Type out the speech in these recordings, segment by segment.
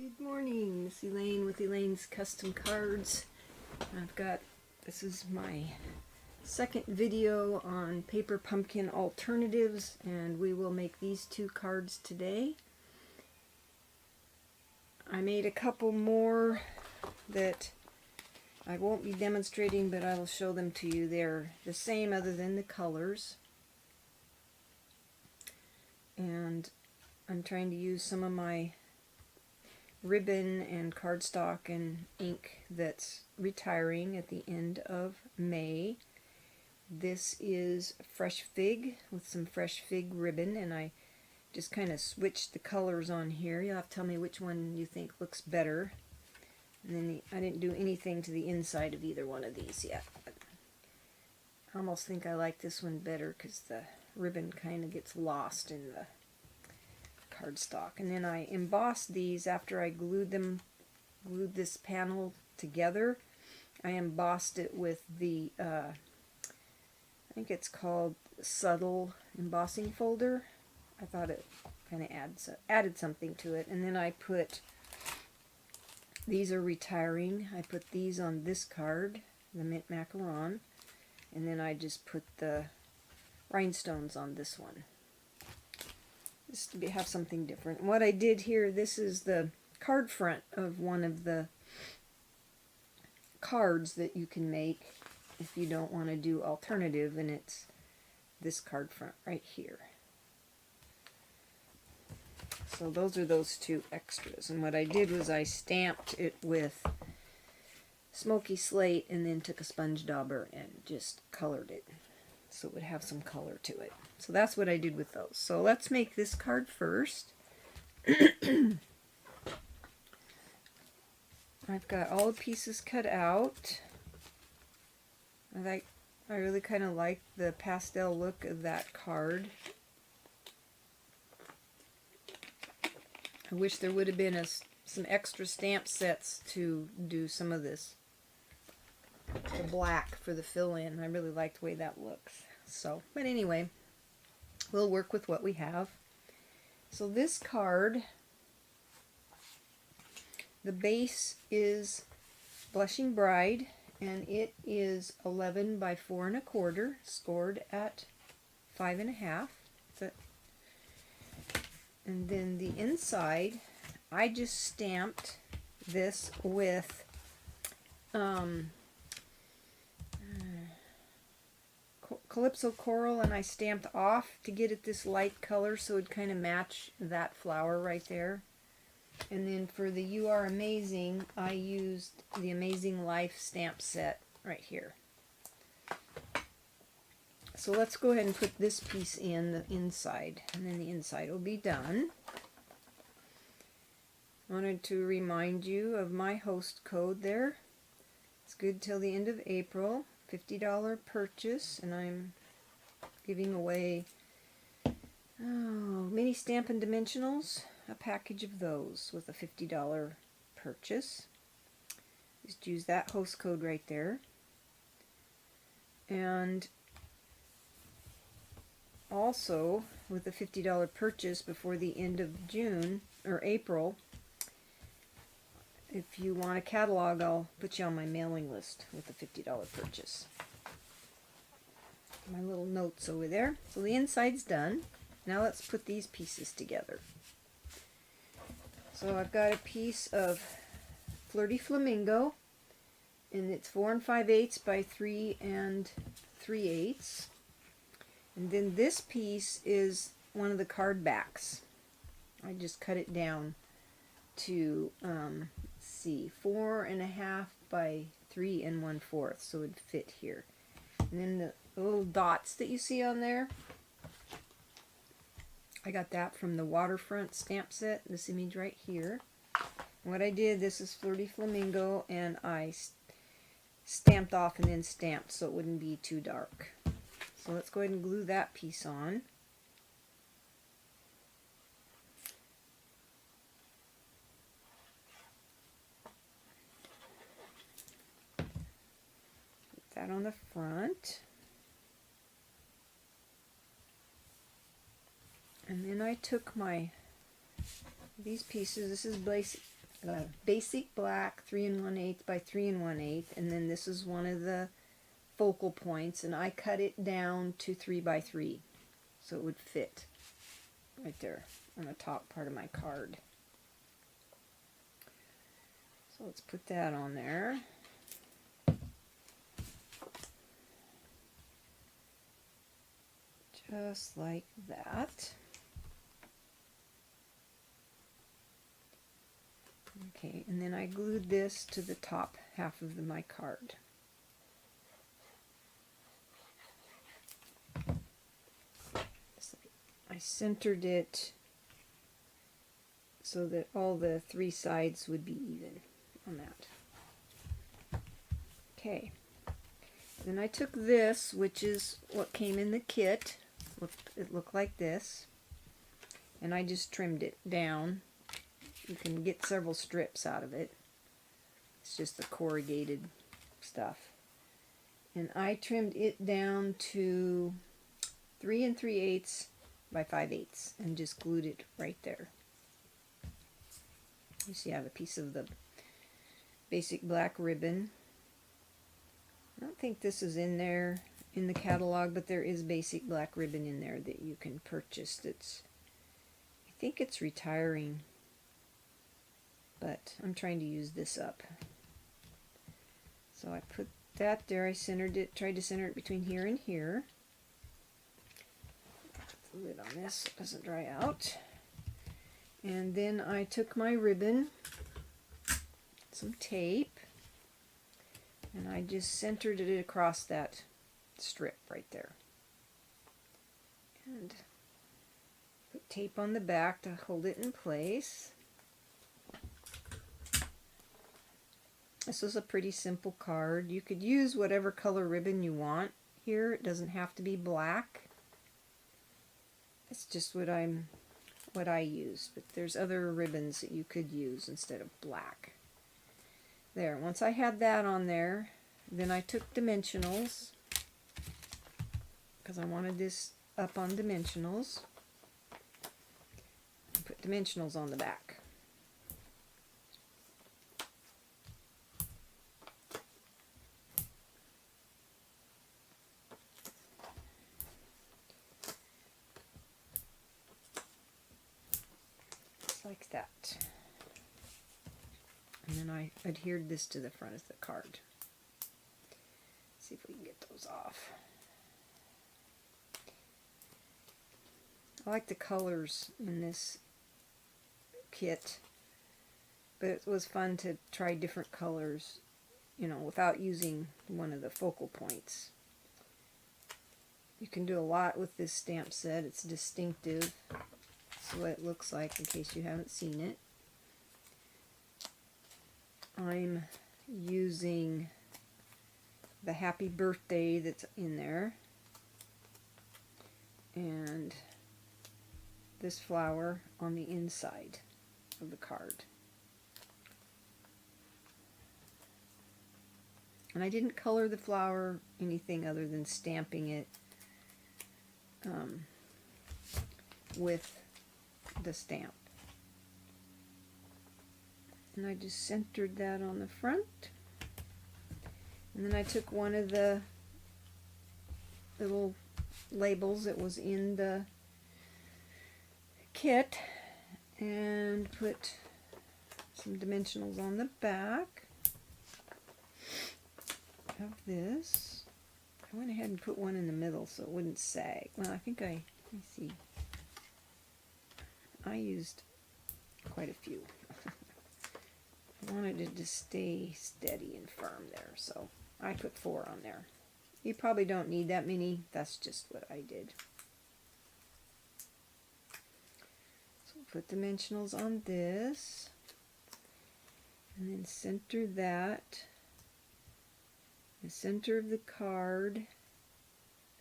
Good morning, Miss Elaine with Elaine's Custom Cards. This is my second video on paper pumpkin alternatives, and we will make these two cards today. I made a couple more that I won't be demonstrating, but I will show them to you. They're the same other than the colors. And I'm trying to use some of my ribbon and cardstock and ink that's retiring at the end of May. This is fresh fig with some fresh fig ribbon, and I just kind of switched the colors on here. You'll have to tell me which one you think looks better. And then I didn't do anything to the inside of either one of these yet. But I almost think I like this one better because the ribbon kind of gets lost in the cardstock. And then I embossed these after I glued this panel together. I embossed it with the I think it's called subtle embossing folder. I thought it kind of added something to it. And then I put, these are retiring, I put these on this card, the mint macaron, and then I just put the rhinestones on this one, just to have something different. What I did here, this is the card front of one of the cards that you can make if you don't want to do alternative, and it's this card front right here. So those are those two extras, and what I did was I stamped it with smoky slate and then took a sponge dauber and just colored it so it would have some color to it. So that's what I did with those. So let's make this card first. I've got all the pieces cut out. I really kind of like the pastel look of that card. I wish there would have been some extra stamp sets to do some of this, the black for the fill-in. I really like the way that looks. So, but anyway, we'll work with what we have. So this card, the base is Blushing Bride, and it is 11 by 4 1/4, scored at 5 1/2. And then the inside, I just stamped this with Calypso Coral, and I stamped off to get it this light color so it'd kind of match that flower right there. And then for the You Are Amazing, I used the Amazing Life stamp set right here. So let's go ahead and put this piece in the inside, and then the inside will be done. I wanted to remind you of my host code there. It's good till the end of April, $50 purchase, and I'm giving away mini Stampin' Dimensionals, a package of those with a $50 purchase. Just use that host code right there. And also, with a $50 purchase before the end of June or April, if you want a catalog, I'll put you on my mailing list with a $50 purchase. My little notes over there. So the inside's done. Now let's put these pieces together. So I've got a piece of Flirty Flamingo, and it's 4 5/8 by 3 3/8. And then this piece is one of the card backs. I just cut it down to, let's see, 4 1/2 by 3 1/4, so it'd fit here. And then the little dots that you see on there, I got that from the Waterfront stamp set, this image right here. And what I did, this is Flirty Flamingo, and I stamped off and then stamped so it wouldn't be too dark. So let's go ahead and glue that piece on. Put that on the front. And then I took these pieces, this is basic black 3 1/8 by 3 1/8, and then this is one of the focal points, and I cut it down to 3 by 3 so it would fit right there on the top part of my card. So let's put that on there. Just like that. Okay, and then I glued this to the top half of my card. So I centered it so that all the 3 sides would be even on that. Okay, then I took this, which is what came in the kit. It looked like this, and I just trimmed it down. You can get several strips out of it. It's just the corrugated stuff. And I trimmed it down to 3 3/8 by 5/8 and just glued it right there. You see I have a piece of the basic black ribbon. I don't think this is in there in the catalog, but there is basic black ribbon in there that you can purchase. I think it's retiring, but I'm trying to use this up. So I put that there. I centered it, tried to center it between here and here. Put the lid on this so it doesn't dry out. And then I took my ribbon, some tape, and I just centered it across that strip right there. And put tape on the back to hold it in place. This is a pretty simple card. You could use whatever color ribbon you want here. It doesn't have to be black. It's just what I use, but there's other ribbons that you could use instead of black. There, once I had that on there, then I took dimensionals, because I wanted this up on dimensionals. I put dimensionals on the back. Just like that. And then I adhered this to the front of the card. See if we can get those off. I like the colors in this kit, but it was fun to try different colors, you know, without using one of the focal points. You can do a lot with this stamp set. It's distinctive. That's what it looks like in case you haven't seen it. I'm using the happy birthday that's in there, and this flower on the inside of the card. And I didn't color the flower anything other than stamping it with the stamp. And I just centered that on the front. And then I took one of the little labels that was in the kit and put some dimensionals on the back of this. I went ahead and put one in the middle so it wouldn't sag. Well, I think let me see. I used quite a few. I wanted it to stay steady and firm there, so I put 4 on there. You probably don't need that many. That's just what I did. So put dimensionals on this, and then center that. The center of the card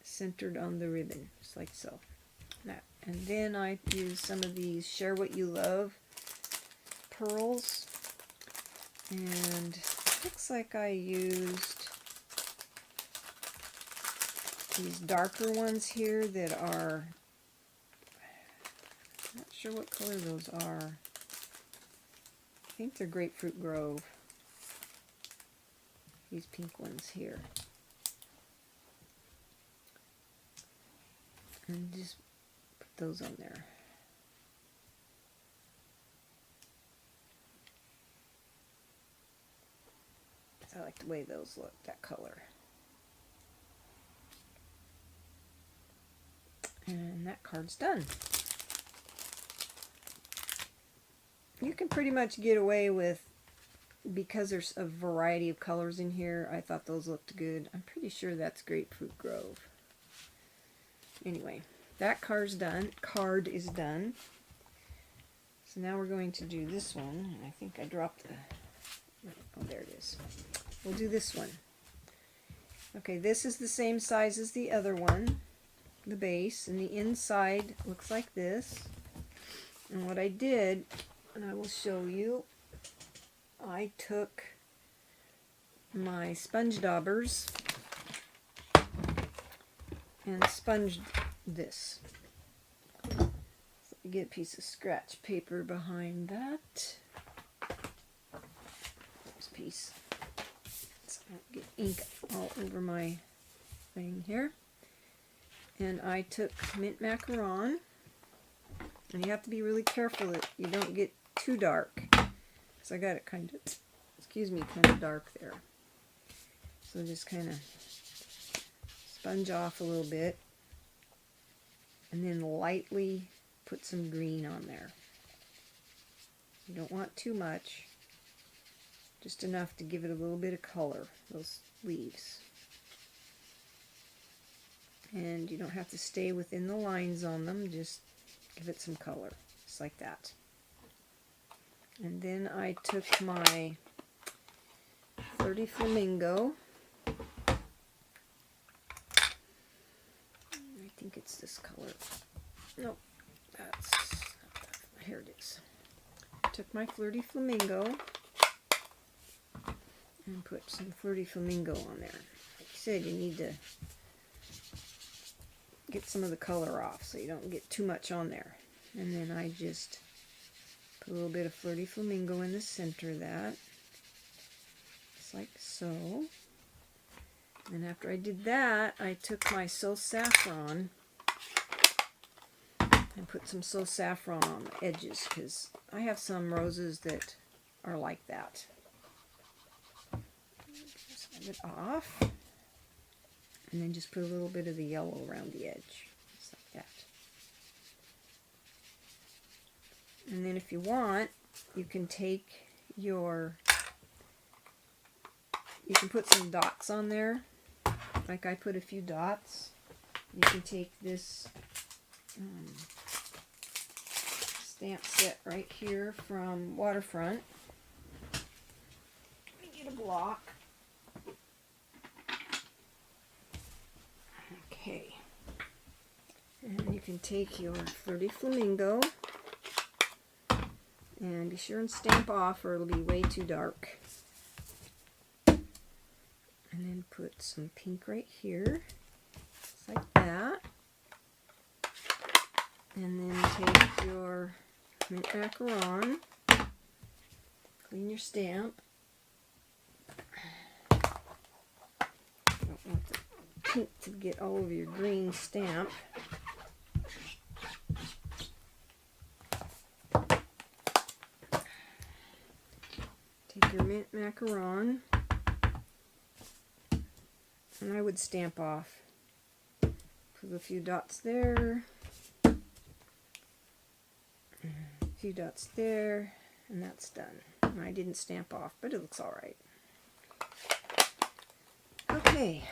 centered on the ribbon, just like so. Now, and then I use some of these Share What You Love pearls, and it looks like I used these darker ones here that are, I'm not sure what color those are. think they're Grapefruit Grove. These pink ones here. And just put those on there. I like the way those look, that color. And that card's done. You can pretty much get away with, because there's a variety of colors in here, I thought those looked good. I'm pretty sure that's Grapefruit Grove. Anyway, that card is done. So now we're going to do this one. I think I dropped the... Oh, there it is. We'll do this one. Okay, this is the same size as the other one, the base, and the inside looks like this. And what I did, and I will show you, I took my sponge daubers and sponged this. So you get a piece of scratch paper behind that. Piece, so I don't get ink all over my thing here. And I took mint macaron, and you have to be really careful that you don't get too dark, because I got it kind of, kind of dark there. So just kind of sponge off a little bit, and then lightly put some green on there. You don't want too much. Just enough to give it a little bit of color, those leaves. And you don't have to stay within the lines on them, just give it some color, just like that. And then I took my Flirty Flamingo. I think it's this color. Nope, that's not that. Here it is. I took my Flirty Flamingo and put some Flirty Flamingo on there. Like I said, you need to get some of the color off so you don't get too much on there. And then I just put a little bit of Flirty Flamingo in the center of that, just like so. And after I did that, I took my So Saffron and put some So Saffron on the edges, because I have some roses that are like that. It off, and then just put a little bit of the yellow around the edge, just like that. And then if you want, you can take you can put some dots on there, like I put a few dots. You can take this stamp set right here from Waterfront. Let me get a block. Okay, and you can take your Flirty Flamingo and be sure and stamp off or it'll be way too dark. And then put some pink right here, just like that. And then take your mint macaron, clean your stamp. Don't want the pink to get all over your green stamp. Take your mint macaron, and I would stamp off. Put a few dots there, a few dots there, and that's done. And I didn't stamp off, but it looks alright. Okay.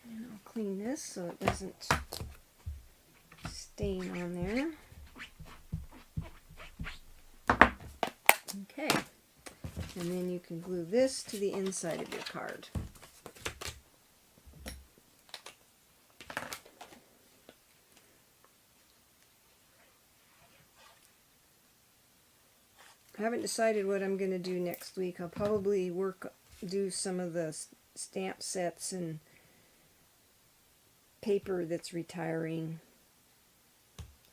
And I'll clean this so it doesn't stain on there. Okay. And then you can glue this to the inside of your card. I haven't decided what I'm going to do next week. I'll probably do some of the stamp sets and paper that's retiring.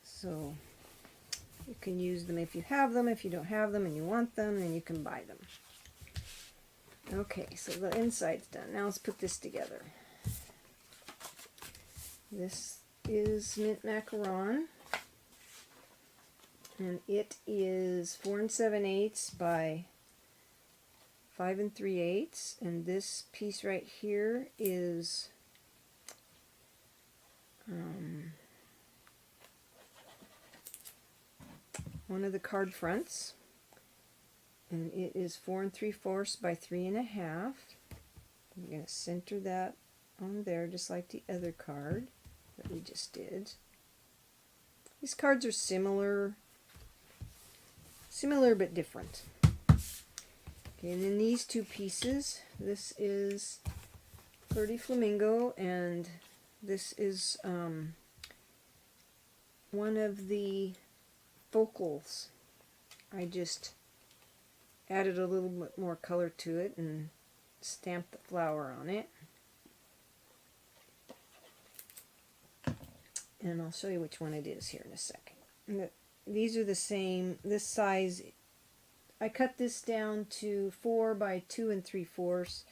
So You can use them if you have them. If you don't have them and you want them, then you can buy them. Okay, so the inside's done. Now let's put this together. This is mint macaron, and it is 4 7/8 by 5 3/8, and this piece right here is one of the card fronts, and it is 4 3/4 by 3 1/2. I'm going to center that on there just like the other card that we just did. These cards are similar but different. Okay, and then these two pieces, this is Flirty Flamingo, and this is one of the focals. I just added a little bit more color to it and stamped the flower on it. And I'll show you which one it is here in a second. And these are the same, this size. I cut this down to 4 by 2 3/4,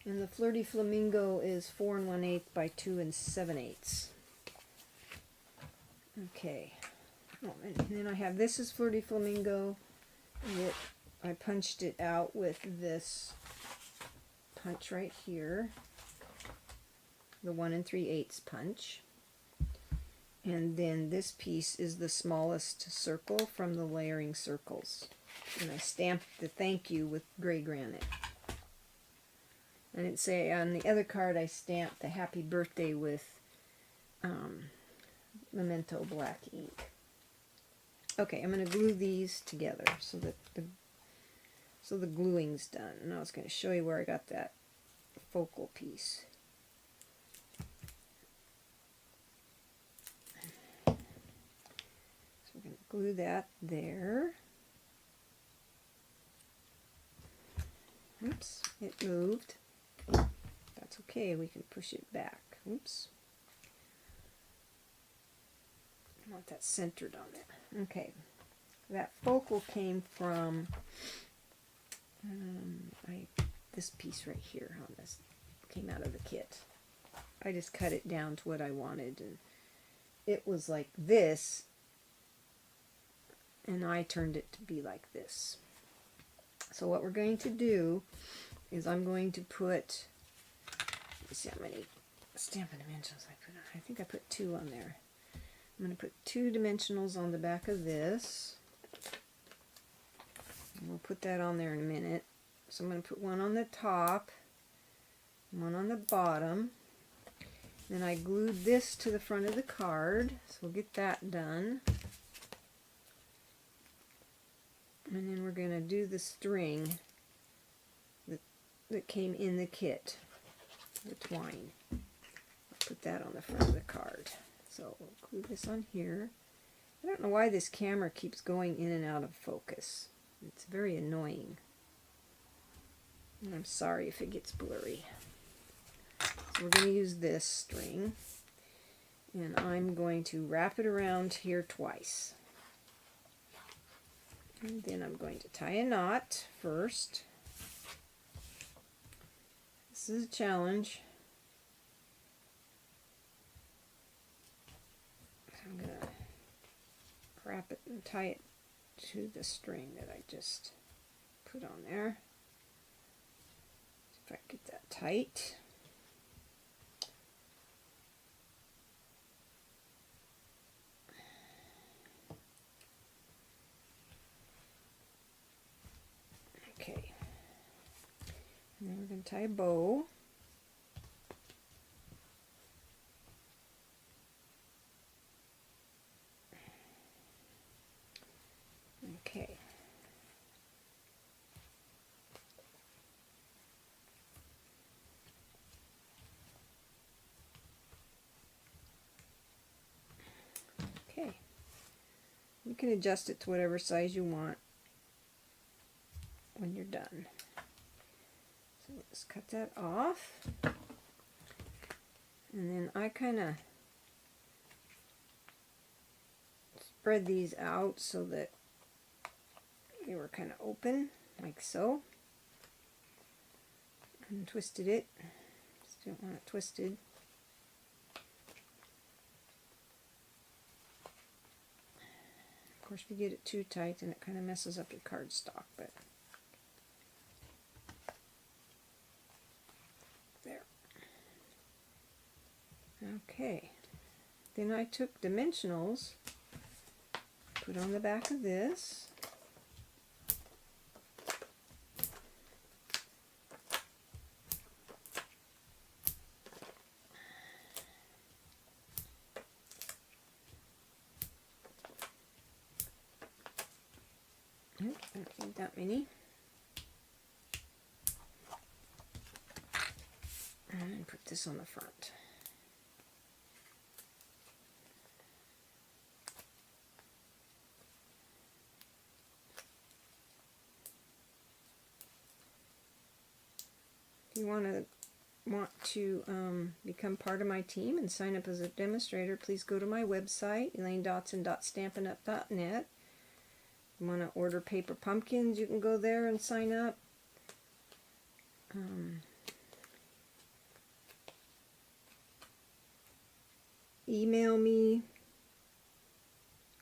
and the Flirty Flamingo is 4 1/8 by 2 7/8. Okay. Oh, and then I have, this is Flirty Flamingo. I punched it out with this punch right here, the 1 3/8 punch. And then this piece is the smallest circle from the layering circles. And I stamped the thank you with gray granite. I didn't say, on the other card I stamped the happy birthday with Memento black ink. Okay, I'm going to glue these together so that the gluing's done. And I was going to show you where I got that focal piece. So we're going to glue that there. Oops, it moved. That's okay, we can push it back. Oops. I want that centered on there. Okay, that focal came from this piece right here on this. Came out of the kit. I just cut it down to what I wanted, and it was like this, and I turned it to be like this. So what we're going to do is I'm going to put, let's see how many Stampin' dimensionals I put on. I think I put 2 on there. I'm going to put 2 dimensionals on the back of this. And we'll put that on there in a minute. So I'm going to put one on the top, one on the bottom. Then I glued this to the front of the card, so we'll get that done. And then we're going to do the string that came in the kit, the twine. I'll put that on the front of the card. So we'll glue this on here. I don't know why this camera keeps going in and out of focus. It's very annoying. And I'm sorry if it gets blurry. So we're going to use this string, and I'm going to wrap it around here twice. And then I'm going to tie a knot first. This is a challenge. I'm going to wrap it and tie it to the string that I just put on there. If I can get that tight. Okay. And then we're going to tie a bow. Okay. Okay. You can adjust it to whatever size you want when you're done. So let's cut that off. And then I kind of spread these out so that they were kind of open, like so. And twisted it. Just don't want it twisted. Of course, if you get it too tight, then it kind of messes up your cardstock, but there. Okay. Then I took dimensionals, put on the back of this. Nope, I don't need that many. And then put this on the front. If you want to become part of my team and sign up as a demonstrator, please go to my website, elainedotson.stampinup.net. If you want to order paper pumpkins, you can go there and sign up. Email me.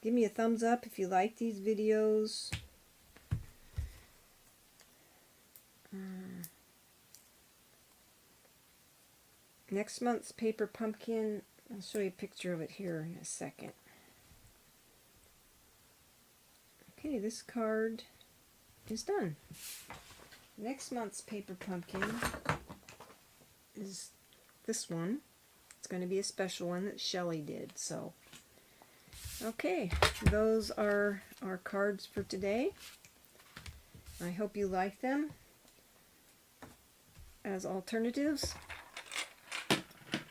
Give me a thumbs up if you like these videos. Next month's paper pumpkin, I'll show you a picture of it here in a second. Okay, this card is done. Next month's paper pumpkin is this one. It's going to be a special one that Shelley did. So, okay, those are our cards for today. I hope you like them. As alternatives,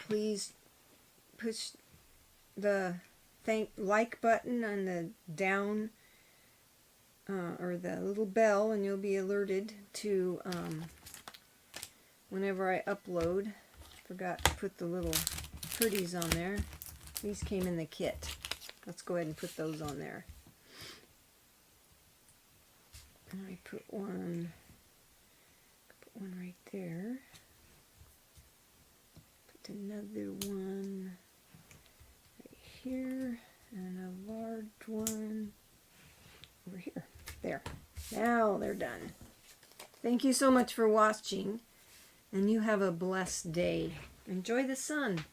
please push the like button on the down or the little bell, and you'll be alerted to whenever I upload. Forgot to put the little pretties on there. These came in the kit. Let's go ahead and put those on there. And I put one right there. Put another one right here, and a large one over here. There. Now they're done. Thank you so much for watching, and you have a blessed day. Enjoy the sun.